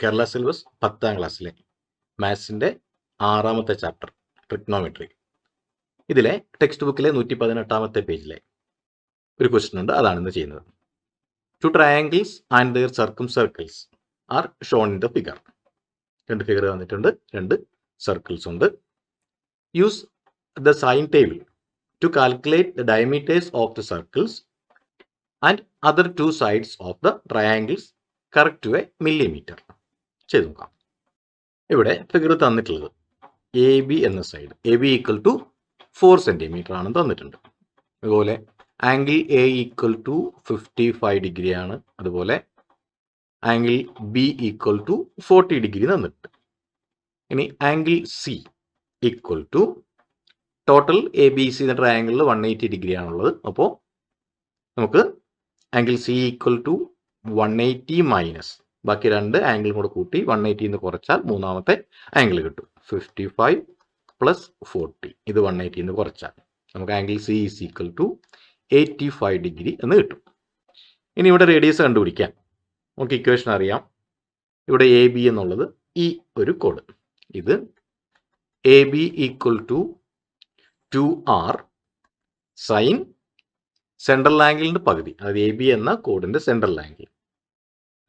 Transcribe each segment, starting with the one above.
Kerala syllabus 10ാം ക്ലാസ്സിലെ മാത്സിൻ്റെ 6ാമത്തെ chapter trigonometry. ഇതിലെ text ബുക്കിലെ 118ാമത്തെ പേജിലെ ഒരു ക്വസ്റ്റ്യൻ ഉണ്ട്, അതാണ് ഇന്ന് ചെയ്യുന്നത്. 2 triangles and their circumcircles are shown in the figure. 2 figure തന്നിട്ടുണ്ട്, 2 സർക്കിൾസ് ഉണ്ട്. Use the sine table to calculate the diameters of the circles and other 2 sides of the triangles correct to a millimeter. ചെയ്ത് നോക്കാം. ഇവിടെ figure തന്നിട്ടുള്ളത് A B എന്ന side A B equal to 4 centimetre ആണ് തന്നിട്ടുണ്ട്. അതുപോലെ angle A equal to 55 degree ആണ്. അതുപോലെ angle B equal to 40 degree തന്നിട്ടുണ്ട്. ഇനി angle C equal to total A B C എന്ന ട്രയാങ്കിളിൽ 180 ഡിഗ്രി ആണുള്ളത്. അപ്പോൾ നമുക്ക് angle C equal to 180 minus ബാക്കി 2 ആംഗിളും കൂടെ കൂട്ടി 180 എന്ന് കുറച്ചാൽ മൂന്നാമത്തെ ആംഗിൾ കിട്ടും. 55 പ്ലസ് 40 ഇത് 180 എന്ന് കുറച്ചാൽ നമുക്ക് angle C is equal to 85 degree എന്ന് കിട്ടും. ഇനി ഇവിടെ റേഡിയസ് കണ്ടുപിടിക്കാൻ നമുക്ക് ഇക്വേഷൻ അറിയാം. ഇവിടെ എ ബി എന്നുള്ളത് ഈ ഒരു കോഡ്, ഇത് A B equal to 2r sine central ആംഗിളിൻ്റെ പകുതി, അതായത് എ ബി എന്ന കോഡിൻ്റെ സെൻട്രൽ ആംഗിൾ,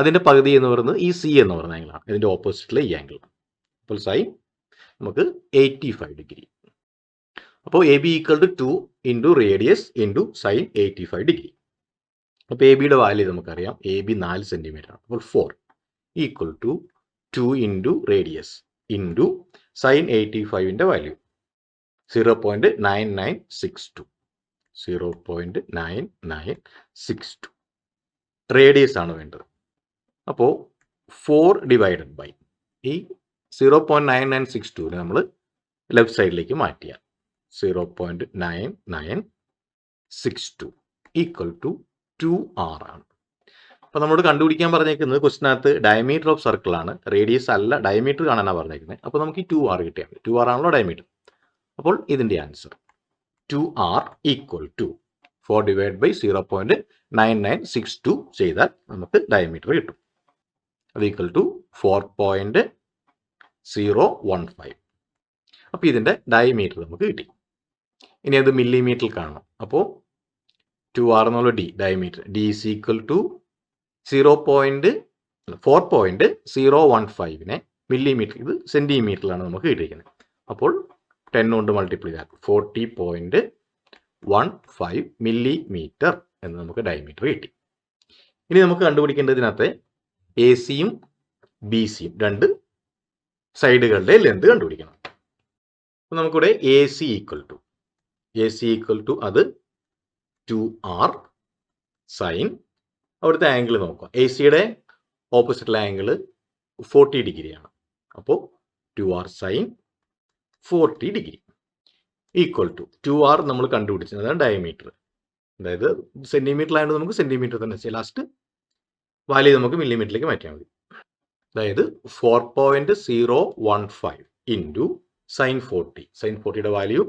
അതിൻ്റെ പകുതി എന്ന് പറയുന്നത് ഈ സി എന്ന് പറയുന്ന ആംഗിളാണ്, ഇതിൻ്റെ ഓപ്പോസിറ്റിലെ ഈ ആംഗിൾ. അപ്പോൾ സൈൻ നമുക്ക് 85 ഡിഗ്രി. അപ്പോൾ A B equal to 2 into radius into sine 85 degree. അപ്പോൾ എ ബിയുടെ വാല്യൂ നമുക്കറിയാം, എ ബി 4 സെൻറ്റിമീറ്റർ ആണ്. അപ്പോൾ 4 equal to 2 into radius into sine 85ൻ്റെ വാല്യൂ 0.9962. 0.9962 റേഡിയസ് ആണ് വേണ്ടത്. അപ്പോൾ 4 ഡിവൈഡഡ് ബൈ ഈ 0.9962 നമ്മൾ ലെഫ്റ്റ് സൈഡിലേക്ക് മാറ്റിയാൽ 0.9962 ഈക്വൽ ടു 2r ആണ്. അപ്പോൾ നമ്മളോട് കണ്ടുപിടിക്കാൻ പറഞ്ഞേക്കുന്നത് ക്വസ്റ്റിനകത്ത് ഡയമീറ്റർ ഓഫ് സർക്കിൾ ആണ്, റേഡിയസ് അല്ല, ഡയമീറ്റർ കാണാനാണ് പറഞ്ഞേക്കുന്നത്. അപ്പോൾ നമുക്ക് ഈ 2r കിട്ടിയാൽ മതി. 2r ആണല്ലോ ഡയമീറ്റർ. അപ്പോൾ ഇതിൻ്റെ answer 2r equal to 4 divide by 0.9962 ചെയ്താൽ നമുക്ക് ഡയമീറ്റർ കിട്ടും. അത് ഈക്വൽ ടു 4.015. അപ്പോൾ ഇതിൻ്റെ ഡയമീറ്റർ നമുക്ക് കിട്ടി. ഇനി അത് മില്ലിമീറ്ററിൽ കാണണം. അപ്പോൾ 2r എന്നുള്ള D diameter D is equal to 4.015നെ മില്ലിമീറ്റർ, ഇത് സെൻറ്റിമീറ്ററിലാണ് നമുക്ക് കിട്ടിയിരിക്കുന്നത്. അപ്പോൾ 10 കൊണ്ട് മൾട്ടിപ്ലൈ ചെയ്താൽ 40.15 മില്ലിമീറ്റർ എന്ന് നമുക്ക് ഡയമീറ്റർ കിട്ടി. ഇനി നമുക്ക് കണ്ടുപിടിക്കേണ്ടതിനകത്ത് എ സിയും ബി സിയും 2 സൈഡുകളുടെ ലെന്ത് കണ്ടുപിടിക്കണം. അപ്പോൾ നമുക്കിവിടെ എ സി ഈക്വൽ ടു അത് 2r സൈൻ, അവിടുത്തെ ആംഗിൾ നോക്കാം. എ സിയുടെ ഓപ്പോസിറ്റിലെ ആംഗിൾ 40 ഡിഗ്രിയാണ്. അപ്പോൾ 2r sign 40 degree equal to 2r നമ്മൾ കണ്ടുപിടിച്ചത്, അതാണ് ഡയമീറ്റർ. അതായത് സെൻറ്റിമീറ്ററിലായതുകൊണ്ട് നമുക്ക് സെൻറ്റിമീറ്റർ തന്നെ ചെയ്യാം. ലാസ്റ്റ് വാല്യൂ നമുക്ക് മില്ലിമീറ്ററിലേക്ക് മാറ്റിയാൽ മതി. അതായത് 4.015 ഇൻറ്റു സൈൻ 40. സൈൻ 40യുടെ വാല്യൂ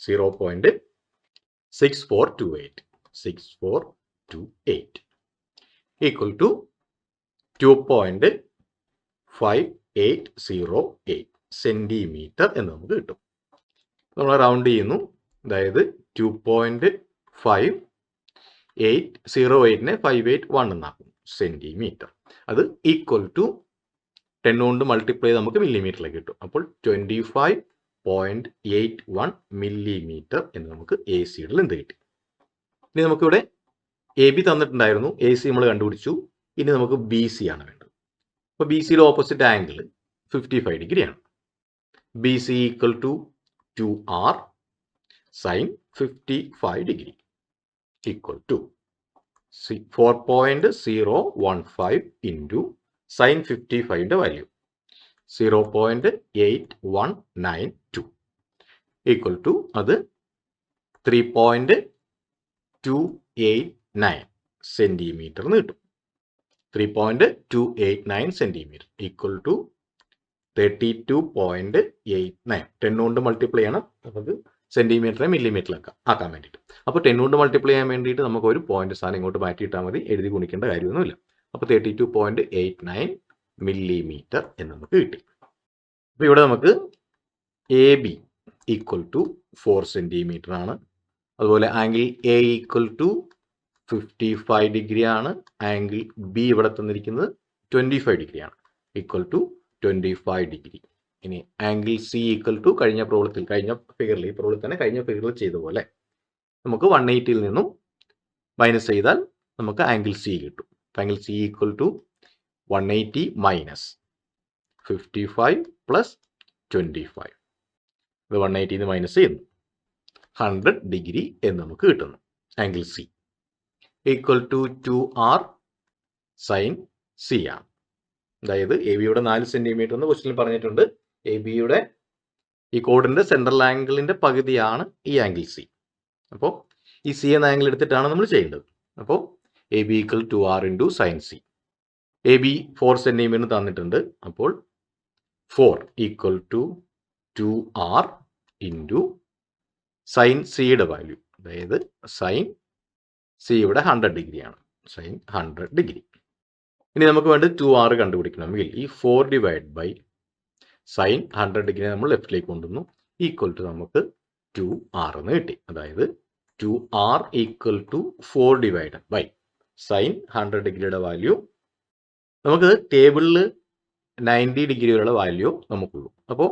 0.6428 ഈക്വൽ ടു 2.5808 സെൻറ്റിമീറ്റർ എന്ന് നമുക്ക് കിട്ടും. നമ്മൾ റൗണ്ട് ചെയ്യുന്നു, അതായത് 2.5808നെ 581 എന്നാക്കും സെൻറ്റിമീറ്റർ. അത് ഈക്വൽ ടു 10 കൊണ്ട് മൾട്ടിപ്ലൈ ചെയ്ത് നമുക്ക് മില്ലിമീറ്ററിലേക്ക് കിട്ടും. അപ്പോൾ 25.81 മില്ലിമീറ്റർ എന്ന് നമുക്ക് എ സിയുടെ ലെന്ത് കിട്ടി. ഇനി നമുക്കിവിടെ എ ബി തന്നിട്ടുണ്ടായിരുന്നു, എ സി നമ്മൾ കണ്ടുപിടിച്ചു. ഇനി നമുക്ക് ബി സി ആണ് വേണ്ടത്. അപ്പോൾ ബി സിയുടെ ഓപ്പോസിറ്റ് ആംഗിൾ 55 ഡിഗ്രിയാണ്. B C equal to 2r sine 55 degree equal to 4.015 into sine 55ൻ്റെ വാല്യൂ 0.8192 ഈക്വൽ ടു അത് 3.289 സെൻറ്റിമീറ്റർ എന്ന് കിട്ടും. 3.289 സെൻറ്റിമീറ്റർ ഈക്വൽ ടു 32.89. 10 കൊണ്ട് മൾട്ടിപ്ലൈ ചെയ്യണം, നമുക്ക് സെൻറ്റിമീറ്ററെ മില്ലിമീറ്ററിലൊക്കെ ആക്കാൻ വേണ്ടിയിട്ട്. അപ്പോൾ 10 കൊണ്ട് മൾട്ടിപ്ലൈ ചെയ്യാൻ വേണ്ടിയിട്ട് നമുക്ക് ഒരു പോയിന്റ് സ്ഥാനം ഇങ്ങോട്ട് മാറ്റിയിട്ടാൽ മതി, എഴുതി ഗുണിക്കേണ്ട കാര്യമൊന്നുമില്ല. അപ്പോൾ 32.89 മില്ലിമീറ്റർ എന്ന് നമുക്ക് കിട്ടി. അപ്പോൾ ഇവിടെ നമുക്ക് A B equal to 4 centimetre ആണ്. അതുപോലെ angle A equal to 55 degree ആണ്. ആംഗിൾ ബി ഇവിടെ തന്നിരിക്കുന്നത് 25 ഡിഗ്രി ആണ്, ഈക്വൽ ടു 25 ഡിഗ്രി. ഇനി ആംഗിൾ സി ഈക്വൽ ടു കഴിഞ്ഞ ഫിഗറിൽ ഈ പ്രോബ്ലത്തിൽ തന്നെ കഴിഞ്ഞ ഫിഗറിൽ ചെയ്ത പോലെ നമുക്ക് 180യിൽ നിന്നും മൈനസ് ചെയ്താൽ നമുക്ക് ആംഗിൾ സി കിട്ടും. Angle C equal to 180 minus 55 plus 25. ഇത് 180 മൈനസ് ചെയ്യുന്നു, 100 ഡിഗ്രി എന്ന് നമുക്ക് കിട്ടുന്നു. Angle C equal to 2r sine C ആണ്. അതായത് എ ബിയുടെ 4 സെൻറ്റിമീറ്റർ എന്ന് ക്വസ്റ്റ്യനിൽ പറഞ്ഞിട്ടുണ്ട്. എ ബിയുടെ ഈ കോഡിൻ്റെ സെൻട്രൽ ആംഗിളിൻ്റെ പകുതിയാണ് ഈ ആംഗിൾ സി. അപ്പോൾ ഈ സി എന്ന ആംഗിൾ എടുത്തിട്ടാണ് നമ്മൾ ചെയ്യേണ്ടത്. അപ്പോൾ A B equal 2r into sine C. A B 4 centimetre തന്നിട്ടുണ്ട്. അപ്പോൾ 4 equal to 2r into sine സിയുടെ വാല്യൂ, അതായത് സൈൻ സിയുടെ 100 ഡിഗ്രിയാണ്, സൈൻ 100 ഡിഗ്രി. ഇനി നമുക്ക് വേണ്ടത് 2r കണ്ടുപിടിക്കണമെങ്കിൽ ഈ 4 ഡിവൈഡ് ബൈ സൈൻ 100 ഡിഗ്രി നമ്മൾ ലെഫ്റ്റിലേക്ക് കൊണ്ടുവന്നു, ഈക്വൽ ടു നമുക്ക് 2r എന്ന് കിട്ടി. അതായത് 2r equal to 4 divide by sine 100 ഡിഗ്രിയുടെ വാല്യൂ. നമുക്ക് ടേബിളിൽ 90 ഡിഗ്രി വരെയുള്ള വാല്യൂ നമുക്കുള്ളൂ. അപ്പോൾ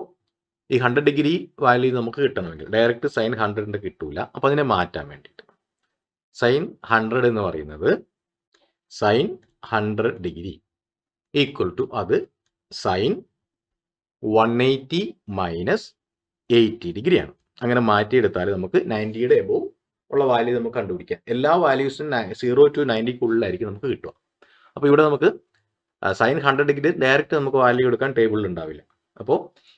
ഈ 100 ഡിഗ്രി വാല്യൂ നമുക്ക് കിട്ടണമെങ്കിൽ ഡയറക്റ്റ് സൈൻ 100 കിട്ടൂല. അപ്പോൾ അതിനെ മാറ്റാൻ വേണ്ടിയിട്ട് സൈൻ 100 എന്ന് പറയുന്നത് സൈൻ 100 ഡിഗ്രി ഈക്വൽ ടു അത് സൈൻ 180 മൈനസ് 80 ഡിഗ്രിയാണ്. അങ്ങനെ മാറ്റിയെടുത്താൽ നമുക്ക് 90യുടെ എബോവ് ഉള്ള വാല്യൂ നമുക്ക് കണ്ടുപിടിക്കാം. എല്ലാ വാല്യൂസും 0 to 90ക്കുള്ളിലായിരിക്കും നമുക്ക് കിട്ടുക. അപ്പോൾ ഇവിടെ നമുക്ക് സൈൻ 100 ഡിഗ്രി ഡയറക്റ്റ് നമുക്ക് വാല്യൂ എടുക്കാൻ ടേബിളിൽ ഉണ്ടാവില്ല. അപ്പോൾ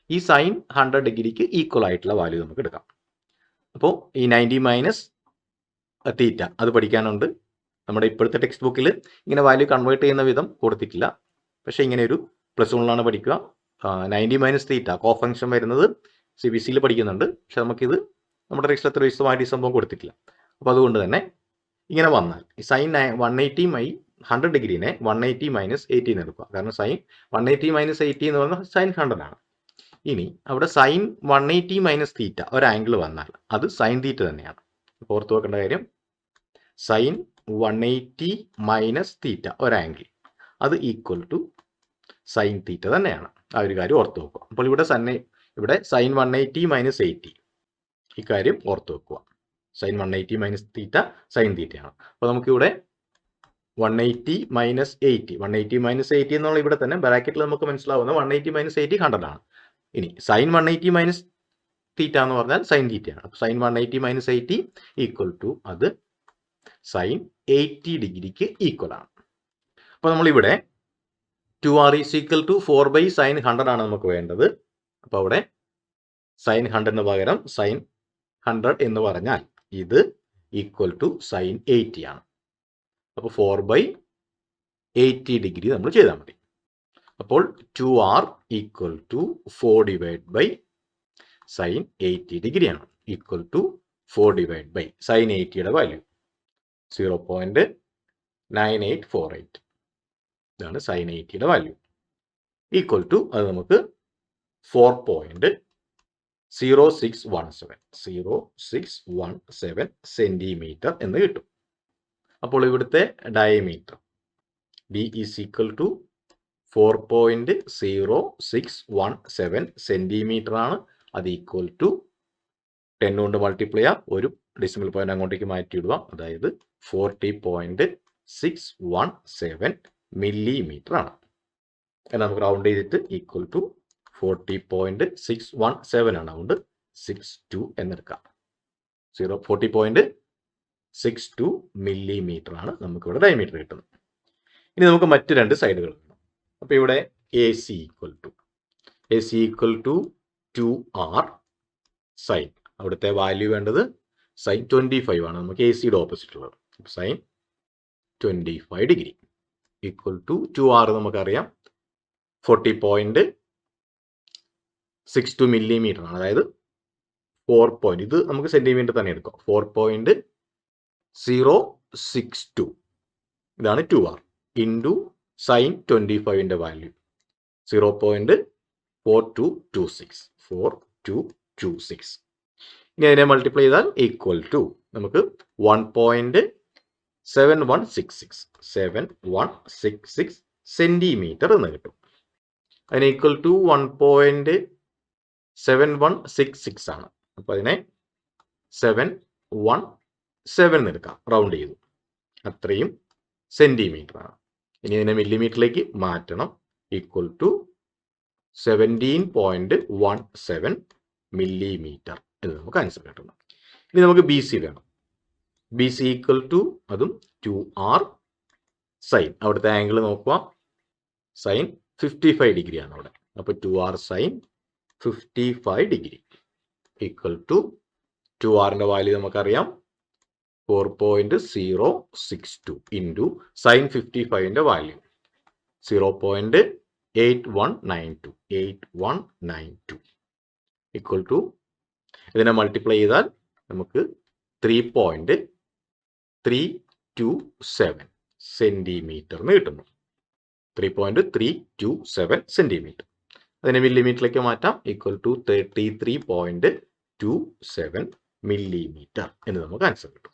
ഈ സൈൻ 100 ഡിഗ്രിക്ക് ഈക്വൽ ആയിട്ടുള്ള വാല്യൂ നമുക്ക് എടുക്കാം. അപ്പോൾ ഈ 90 മൈനസ് തീറ്റ അത് പഠിക്കാനുണ്ട്. നമ്മുടെ ഇപ്പോഴത്തെ ടെക്സ്റ്റ് ബുക്കിൽ ഇങ്ങനെ വാല്യൂ കൺവേർട്ട് ചെയ്യുന്ന വിധം കൊടുത്തിട്ടില്ല. പക്ഷേ ഇങ്ങനെ ഒരു +1 പഠിക്കുക. 90 മൈനസ് തീറ്റ കോ ഫംഗ്ഷൻ വരുന്നത് CBSEയിൽ പഠിക്കുന്നുണ്ട്. പക്ഷെ നമുക്കിത് നമ്മുടെ ടെക്സ്റ്റിൽ അത്ര വിശദമായിട്ട് ഈ സംഭവം കൊടുത്തിട്ടില്ല. അപ്പോൾ അതുകൊണ്ട് തന്നെ ഇങ്ങനെ വന്നാൽ ഈ സൈൻ 180 100 ഡിഗ്രീനെ 180 മൈനസ് 80 എന്ന് എടുക്കുക. കാരണം സൈൻ 180 മൈനസ് 80 എന്ന് പറഞ്ഞാൽ സൈൻ 100 ആണ്. ഇനി അവിടെ സൈൻ 180 മൈനസ് തീറ്റ ഒരു ആംഗിൾ വന്നാൽ അത് സൈൻ തീറ്റ തന്നെയാണ്. അപ്പോൾ ഓർത്ത് വെക്കേണ്ട കാര്യം സൈൻ 180 മൈനസ് തീറ്റ ഒരു ആംഗിൾ അത് ഈക്വൽ ടു സൈൻ തീറ്റ തന്നെയാണ്. ആ ഒരു കാര്യം ഓർത്ത് വെക്കുക. അപ്പോൾ ഇവിടെ സൈൻ 180 മൈനസ് 80 ഈ കാര്യം ഓർത്ത് വെക്കുക. സൈൻ 180 മൈനസ് തീറ്റ സൈൻ തീറ്റയാണ്. അപ്പോൾ നമുക്കിവിടെ 180 മൈനസ് 80 180 മൈനസ് 80 എന്നുള്ള ഇവിടെ തന്നെ ബ്രാക്കറ്റിൽ നമുക്ക് മനസ്സിലാവുന്ന 180 മൈനസ് 80 100 ആണ്. ഇനി സൈൻ 180 മൈനസ് തീറ്റ എന്ന് പറഞ്ഞാൽ സൈൻ തീറ്റയാണ്. അപ്പോൾ സൈൻ 180 മൈനസ് 80 ഈക്വൽ ടു അത് സൈൻ 80 ഡിഗ്രിക്ക് ഈക്വൽ ആണ്. അപ്പോൾ നമ്മളിവിടെ 2r is equal to 4 by sine 100 ആണ് നമുക്ക് വേണ്ടത്. അപ്പോൾ അവിടെ സൈൻ 100 പകരം സൈൻ 100 എന്ന് പറഞ്ഞാൽ ഇത് ഈക്വൽ ടു സൈൻ 80 ആണ്. അപ്പോൾ 4 ബൈ 80 ഡിഗ്രി നമ്മൾ ചെയ്താൽ മതി. അപ്പോൾ 2r equal to 4 divide by sine 80 ഡിഗ്രിയാണ്, equal to 4 divide by sine 80യുടെ വാല്യൂ 0.9848. ഇതാണ് സൈൻ 80യുടെ വാല്യൂ. ഈക്വൽ ടു അത് നമുക്ക് 4.0617 സെൻറ്റിമീറ്റർ എന്ന് കിട്ടും. അപ്പോൾ ഇവിടുത്തെ diameter D is equal to 4.0617 centimetre ആണ്. അത് ഈക്വൽ ടു 10 കൊണ്ട് മൾട്ടിപ്ലൈ ചെയ്യുക, ഒരു ഡെസിമൽ പോയിന്റ് അങ്ങോട്ടേക്ക് മാറ്റിയിടുക, അതായത് 40.617 മില്ലിമീറ്റർ ആണ്. എന്നാൽ നമുക്ക് റൗണ്ട് ചെയ്തിട്ട് ഈക്വൽ ടു 40.617 ആണ്. അതുകൊണ്ട് 62 എന്നെടുക്കാം. 40.62 മില്ലിമീറ്റർ ആണ് നമുക്കിവിടെ ഡയമീറ്റർ കിട്ടുന്നത്. ഇനി നമുക്ക് മറ്റ് രണ്ട് സൈഡുകൾ വേണം. അപ്പോൾ ഇവിടെ AC equal to 2r sine, അവിടുത്തെ വാല്യൂ വേണ്ടത് സൈൻ 25 ആണ്. നമുക്ക് AC യുടെ ഓപ്പോസിറ്റ് ഉള്ളത്. Sign 25 degree equal to 2r നമുക്കറിയാം 40.62 മില്ലിമീറ്റർ ആണ്. അതായത് 4 ഇത് നമുക്ക് സെൻറ്റിമീറ്റർ തന്നെ എടുക്കാം. 4.062 ഇതാണ് 2r ഇൻറ്റു സൈൻ 25ൻ്റെ വാല്യൂ 0.4226. ഇനി അതിനെ മൾട്ടിപ്ലൈ ചെയ്താൽ ഈക്വൽ ടു നമുക്ക് 1.7166 സെന്റിമീറ്റർ എന്ന് കിട്ടും. അതിന് ഈക്വൽ ടു 1.7166 ആണ്. അപ്പൊ അതിനെ 717 എടുക്കാം, റൗണ്ട് ചെയ്തു. അത്രയും സെന്റിമീറ്റർ ആണ്. ഇനി ഇതിനെ മില്ലിമീറ്ററിലേക്ക് മാറ്റണം. ഈക്വൽ ടു 17.17 മില്ലിമീറ്റർ എന്ന് നമുക്ക് ആൻസർ കിട്ടണം. ഇനി നമുക്ക് ബി സി വേണം. ബി സി ഈക്വൽ ടു അതും 2r സൈൻ, അവിടുത്തെ ആംഗിൾ നോക്കുക, സൈൻ 55 ഡിഗ്രി ആണ് അവിടെ. അപ്പൊ 2r sine 55 degree equal to 2rന്റെ വാല്യൂ നമുക്കറിയാം 4.062 ഇൻറ്റു സൈൻ 55ന്റെ വാല്യൂ 0.8192 ഈക്വൽ ടു ഇതിനെ മൾട്ടിപ്ലൈ ചെയ്താൽ നമുക്ക് 3.327 സെന്റിമീറ്റർ എന്ന് കിട്ടുന്നു. 3.327 സെന്റിമീറ്റർ. അതിനെ മില്ലിമീറ്ററിലേക്ക് മാറ്റാം. ഈക്വൽ ടു 33.27 മില്ലിമീറ്റർ എന്ന് നമുക്ക് ആൻസർ കിട്ടും.